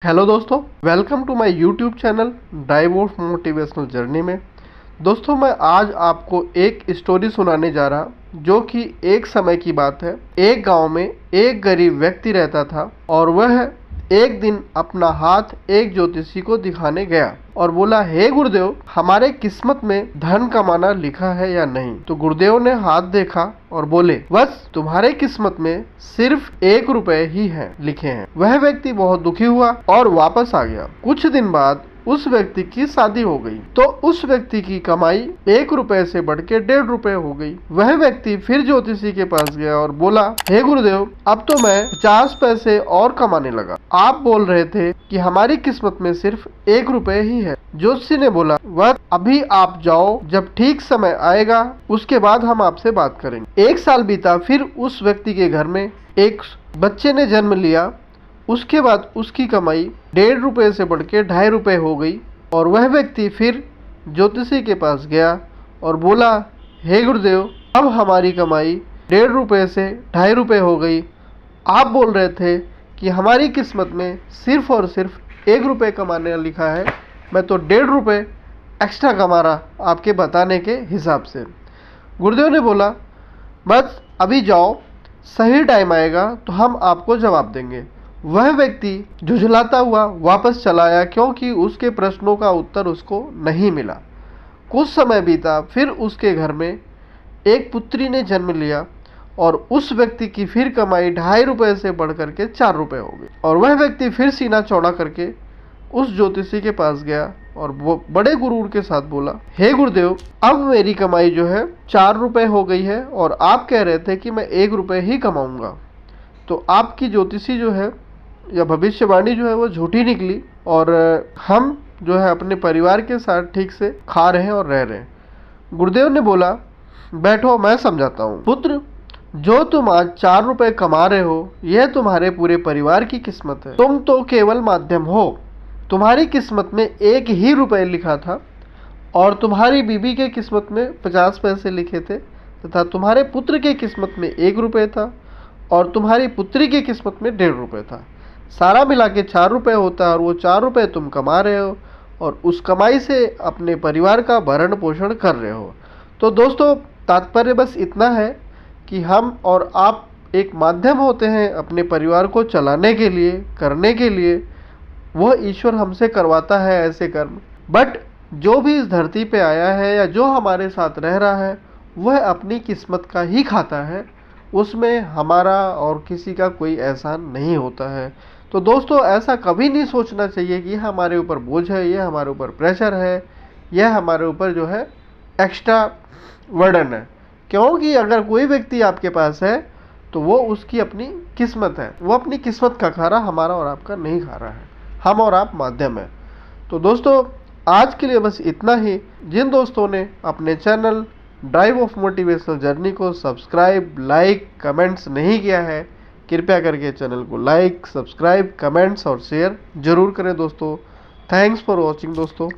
Hello दोस्तों, welcome to my YouTube channel drive of motivational journey में। दोस्तों, मैं आज आपको एक स्टोरी सुनाने जा रहा जो कि एक समय की बात है। एक गांव में एक गरीब व्यक्ति रहता था और वह एक दिन अपना हाथ एक ज्योतिषी को दिखाने गया और बोला, हे गुरुदेव, हमारे किस्मत में धन कमाना लिखा है या नहीं। तो गुरुदेव ने हाथ देखा और बोले, बस तुम्हारे किस्मत में सिर्फ 1 रुपए ही है लिखे हैं। वह व्यक्ति बहुत दुखी हुआ और वापस आ गया। कुछ दिन बाद उस व्यक्ति की शादी हो गई तो उस व्यक्ति की कमाई 1 रुपए से बढ़ के 1.5 रुपए हो गई। वह व्यक्ति फिर ज्योतिषी के पास गया और बोला, हे गुरुदेव, अब तो मैं 50 पैसे और कमाने लगा। आप बोल रहे थे कि हमारी किस्मत में सिर्फ 1 रुपए ही है। ज्योतिषी ने बोला, वह अभी आप जाओ, जब ठीक समय आएगा उसके बाद हम आपसे बात करेंगे। 1 साल बीता, फिर उस व्यक्ति के घर में एक बच्चे ने जन्म लिया। उसके बाद उसकी कमाई 1.5 रुपए से बढ़ के 2.5 रुपए हो गई और वह व्यक्ति फिर ज्योतिषी के पास गया और बोला, हे गुरुदेव, अब हमारी कमाई 1.5 रुपए से 2.5 रुपए हो गई। आप बोल रहे थे कि हमारी किस्मत में सिर्फ और सिर्फ 1 रुपए कमाने लिखा है। मैं तो 1.5 रुपए एक्स्ट्रा कमा रहा आपके बताने के हिसाब से। गुरुदेव ने बोला, बस अभी जाओ, सही टाइम आएगा तो हम आपको जवाब देंगे। वह व्यक्ति झुंझलाता हुआ वापस चला आया क्योंकि उसके प्रश्नों का उत्तर उसको नहीं मिला। कुछ समय बीता, फिर उसके घर में एक पुत्री ने जन्म लिया और उस व्यक्ति की फिर कमाई 2.5 रुपए से बढ़ करके 4 रुपए हो गई। और वह व्यक्ति फिर सीना चौड़ा करके उस ज्योतिषी के पास गया और वो बड़े गुरूर के साथ बोला, हे गुरुदेव, अब मेरी कमाई जो है 4 रुपए हो गई है और आप कह रहे थे कि मैं 1 रुपए ही कमाऊंगा। तो आपकी ज्योतिषी जो है या भविष्यवाणी जो है वो झूठी निकली और हम जो है अपने परिवार के साथ ठीक से खा रहे हैं और रह रहे हैं। गुरुदेव ने बोला, बैठो, मैं समझाता हूँ। पुत्र, जो तुम आज 4 रुपए कमा रहे हो, यह तुम्हारे पूरे परिवार की किस्मत है। तुम तो केवल माध्यम हो। तुम्हारी किस्मत में 1 ही रुपए लिखा था और तुम्हारी बीबी के किस्मत में 50 पैसे लिखे थे तथा तुम्हारे पुत्र के किस्मत में 1 रुपए था और तुम्हारी पुत्री की किस्मत में 1.5 रुपए था। सारा मिला के 4 रुपए होता है और वो 4 रुपए तुम कमा रहे हो और उस कमाई से अपने परिवार का भरण पोषण कर रहे हो। तो दोस्तों, तात्पर्य बस इतना है कि हम और आप एक माध्यम होते हैं अपने परिवार को चलाने के लिए, करने के लिए। वह ईश्वर हमसे करवाता है ऐसे कर्म, बट जो भी इस धरती पे आया है या जो हमारे साथ रह रहा है वह अपनी किस्मत का ही खाता है। उसमें हमारा और किसी का कोई एहसान नहीं होता है। तो दोस्तों, ऐसा कभी नहीं सोचना चाहिए कि यह हमारे ऊपर बोझ है, यह हमारे ऊपर प्रेशर है, यह हमारे ऊपर जो है एक्स्ट्रा वर्डन है। क्योंकि अगर कोई व्यक्ति आपके पास है तो वो उसकी अपनी किस्मत है, वो अपनी किस्मत का खा रहा, हमारा और आपका नहीं खा रहा है। हम और आप माध्यम है। तो दोस्तों, आज के लिए बस इतना ही। जिन दोस्तों ने अपने channel drive of motivational journey को सब्सक्राइब, लाइक, कमेंट्स नहीं किया है, कृपया करके चैनल को लाइक, सब्सक्राइब, कमेंट्स और शेयर जरूर करें दोस्तों। थैंक्स फॉर वॉचिंग दोस्तों।